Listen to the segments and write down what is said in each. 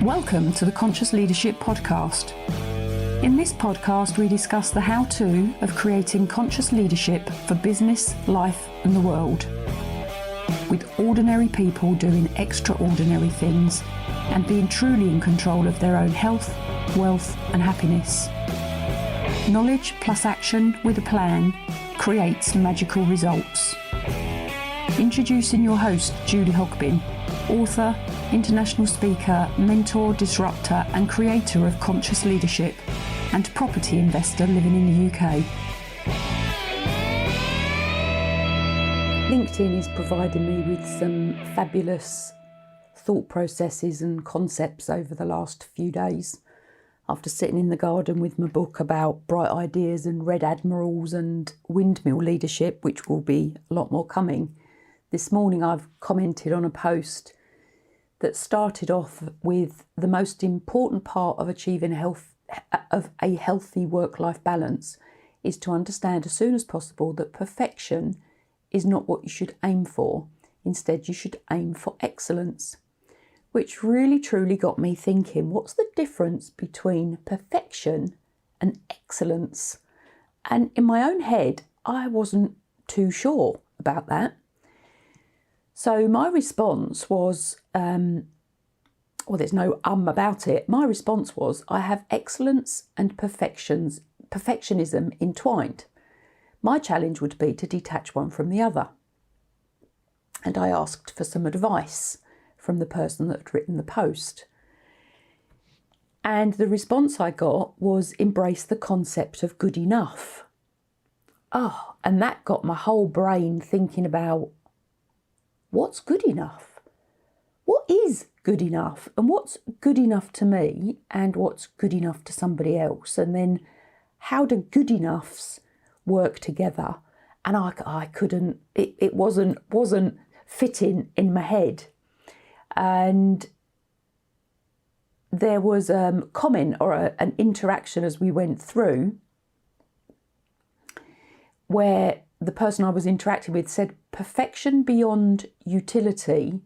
Welcome to the Conscious Leadership Podcast. In this podcast, we discuss the how-to of creating conscious leadership for business, life, and the world. With ordinary people doing extraordinary things and being truly in control of their own health, wealth, and happiness. Knowledge plus action with a plan creates magical results. Introducing your host, Julie Hogbin, author, international speaker, mentor, disruptor and creator of conscious leadership and property investor living in the UK. LinkedIn is providing me with some fabulous thought processes and concepts over the last few days. After sitting in the garden with my book about bright ideas and red admirals and windmill leadership, which will be a lot more coming, this morning I've commented on a post that started off with the most important part of achieving a healthy work-life balance is to understand as soon as possible that perfection is not what you should aim for. Instead, you should aim for excellence, which really truly got me thinking, what's the difference between perfection and excellence? And in my own head, I wasn't too sure about that. So my response was, there's no about it. My response was, I have excellence and perfectionism entwined. My challenge would be to detach one from the other. And I asked for some advice from the person that had written the post. And the response I got was, embrace the concept of good enough. And that got my whole brain thinking about, what's good enough? What is good enough? And what's good enough to me? And what's good enough to somebody else? And then how do good enoughs work together? And I couldn't, it wasn't fitting in my head. And there was a comment or an interaction as we went through where the person I was interacting with said, perfection beyond utility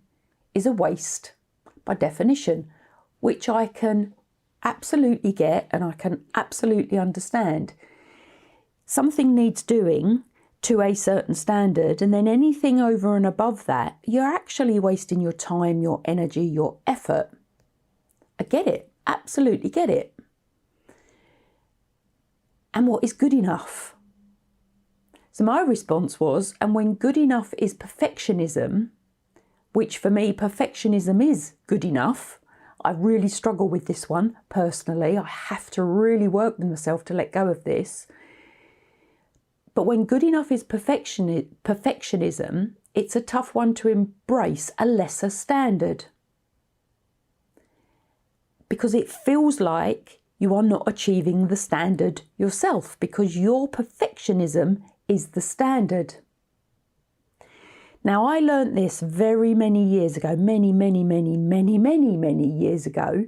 is a waste by definition, which I can absolutely get and I can absolutely understand. Something needs doing to a certain standard, and then anything over and above that, you're actually wasting your time, your energy, your effort. I get it, absolutely get it. And what is good enough? So my response was, and when good enough is perfectionism, which for me, perfectionism is good enough. I really struggle with this one personally. I have to really work with myself to let go of this. But when good enough is perfectionism, it's a tough one to embrace a lesser standard. Because it feels like you are not achieving the standard yourself, because your perfectionism is the standard. Now, I learnt this very many years ago, many years ago.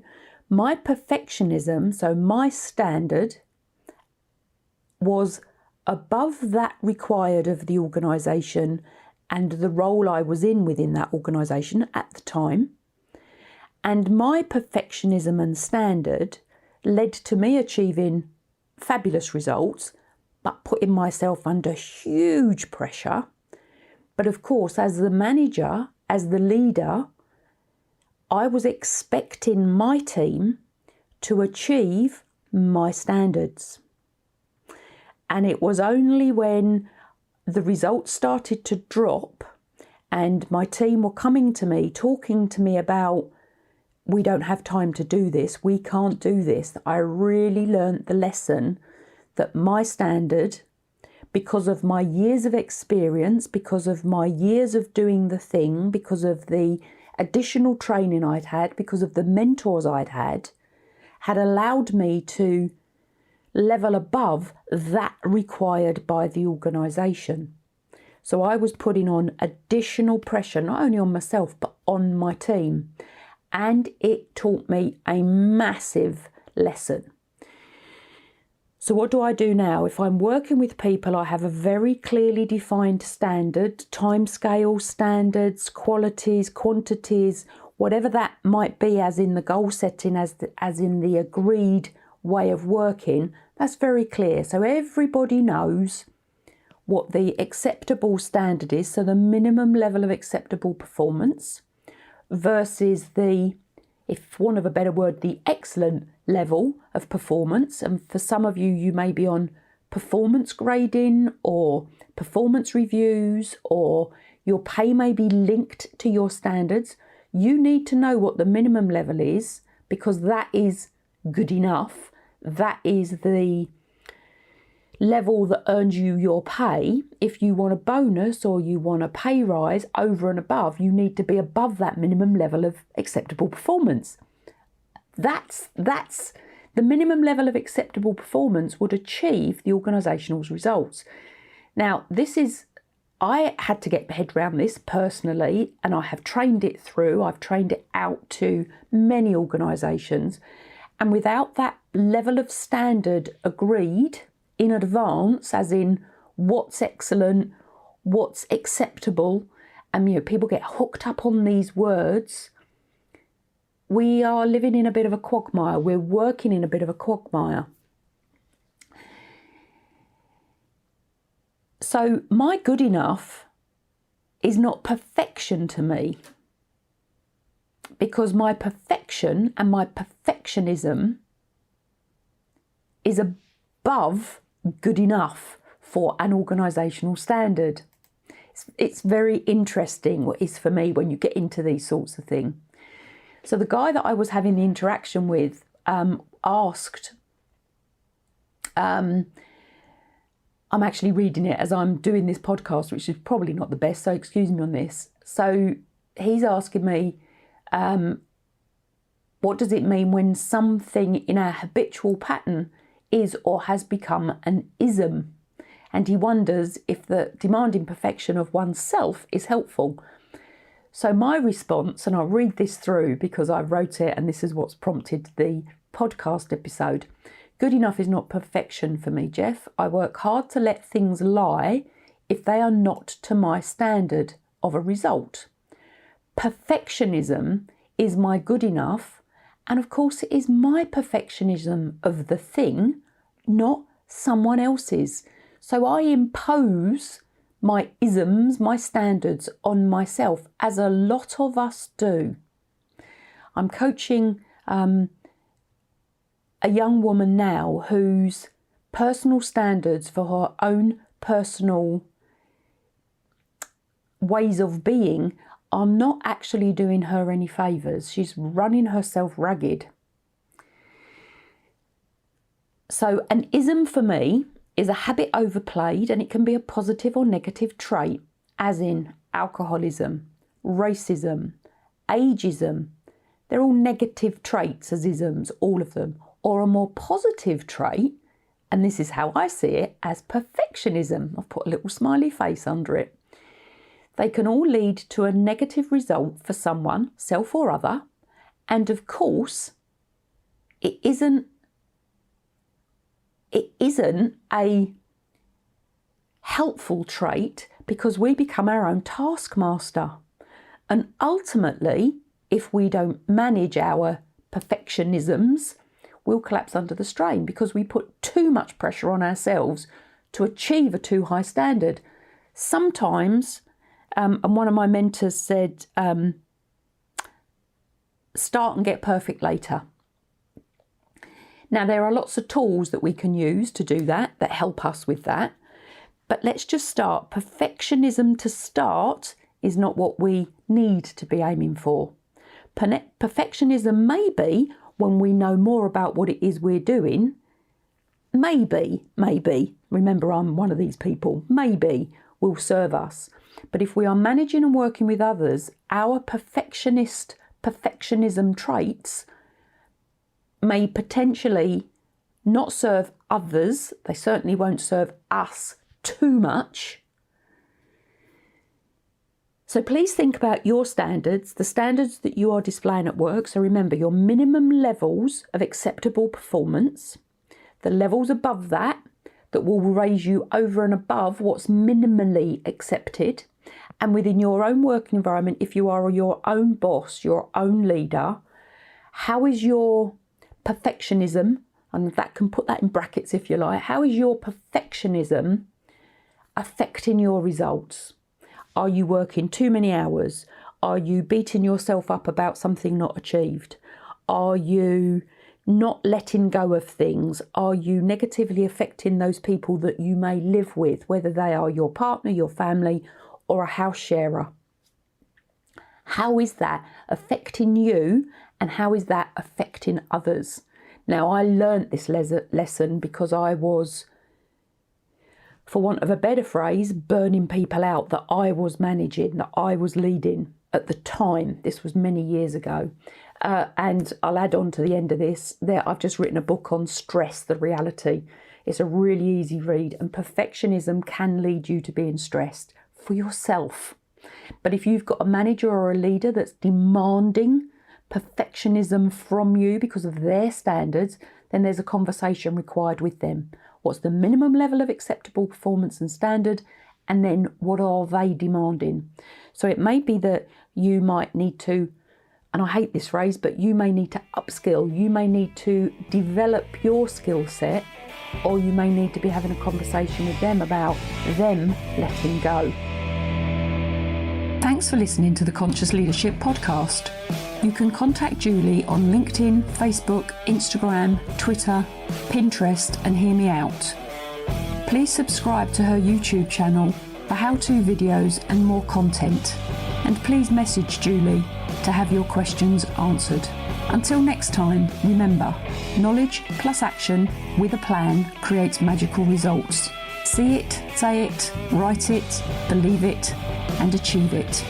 My perfectionism, so my standard, was above that required of the organisation and the role I was in within that organisation at the time. And my perfectionism and standard led to me achieving fabulous results, but putting myself under huge pressure. But of course, as the manager, as the leader, I was expecting my team to achieve my standards. And it was only when the results started to drop and my team were coming to me, talking to me about, we don't have time to do this, we can't do this, I really learnt the lesson that my standard, because of my years of experience, because of my years of doing the thing, because of the additional training I'd had, because of the mentors I'd had allowed me to level above that required by the organisation. So I was putting on additional pressure, not only on myself, but on my team. And it taught me a massive lesson. So what do I do now? If I'm working with people, I have a very clearly defined standard, timescale standards, qualities, quantities, whatever that might be, as in the goal setting, as in the agreed way of working, that's very clear. So everybody knows what the acceptable standard is, so the minimum level of acceptable performance, versus the, if for want of a better word, the excellent level of performance. And for some of you, you may be on performance grading or performance reviews, or your pay may be linked to your standards. You need to know what the minimum level is, because that is good enough. That is the level that earns you your pay. If you want a bonus or you want a pay rise over and above, you need to be above that minimum level of acceptable performance. That's the minimum level of acceptable performance would achieve the organisational's results. Now, I had to get my head around this personally, and I have trained it through. I've trained it out to many organisations, and without that level of standard agreed in advance, as in what's excellent, what's acceptable, and people get hooked up on these words, we are living in a bit of a quagmire. We're working in a bit of a quagmire. So my good enough is not perfection to me, because my perfection and my perfectionism is above good enough for an organisational standard. It's very interesting, what is for me, when you get into these sorts of things. So the guy that I was having the interaction with asked, I'm actually reading it as I'm doing this podcast, which is probably not the best, so excuse me on this. So he's asking me, what does it mean when something in our habitual pattern is or has become an ism? And he wonders if the demanding perfection of oneself is helpful. So my response, and I'll read this through because I wrote it and this is what's prompted the podcast episode. Good enough is not perfection for me, Jeff. I work hard to let things lie if they are not to my standard of a result. Perfectionism is my good enough, and of course it is my perfectionism of the thing, not someone else's. So I impose my isms, my standards on myself, as a lot of us do. I'm coaching a young woman now whose personal standards for her own personal ways of being are not actually doing her any favours. She's running herself ragged. So an ism for me is a habit overplayed, and it can be a positive or negative trait, as in alcoholism, racism, ageism. They're all negative traits as isms, all of them. Or a more positive trait, and this is how I see it, as perfectionism. I've put a little smiley face under it. They can all lead to a negative result for someone, self or other, and of course, it isn't a helpful trait, because we become our own taskmaster. And ultimately, if we don't manage our perfectionisms, we'll collapse under the strain, because we put too much pressure on ourselves to achieve a too high standard. Sometimes, and one of my mentors said, start and get perfect later. Now, there are lots of tools that we can use to do that help us with that. But let's just start. Perfectionism to start is not what we need to be aiming for. Perfectionism may be when we know more about what it is we're doing. Maybe, remember I'm one of these people, maybe will serve us. But if we are managing and working with others, our perfectionism traits may potentially not serve others. They certainly won't serve us too much. So please think about your standards, the standards that you are displaying at work. So remember your minimum levels of acceptable performance, the levels above that will raise you over and above what's minimally accepted. And within your own working environment, if you are your own boss, your own leader, how is your perfectionism, and that can put that in brackets if you like, how is your perfectionism affecting your results? Are you working too many hours? Are you beating yourself up about something not achieved? Are you not letting go of things? Are you negatively affecting those people that you may live with, whether they are your partner, your family, or a house sharer? How is that affecting you, and how is that affecting others? Now, I learnt this lesson because I was, for want of a better phrase, burning people out that I was managing, that I was leading at the time. This was many years ago. And I'll add on to the end of this, I've just written a book on stress, the reality. It's a really easy read, and perfectionism can lead you to being stressed for yourself. But if you've got a manager or a leader that's demanding perfectionism from you because of their standards, then there's a conversation required with them. What's the minimum level of acceptable performance and standard? And then what are they demanding? So it may be that you might need to, and I hate this phrase, but you may need to upskill. You may need to develop your skill set, or you may need to be having a conversation with them about them letting go. Thanks for listening to the Conscious Leadership Podcast. You can contact Julie on LinkedIn, Facebook, Instagram, Twitter, Pinterest, and hear me out. Please subscribe to her YouTube channel for how-to videos and more content. And please message Julie to have your questions answered. Until next time, remember, knowledge plus action with a plan creates magical results. See it, say it, write it, believe it, and achieve it.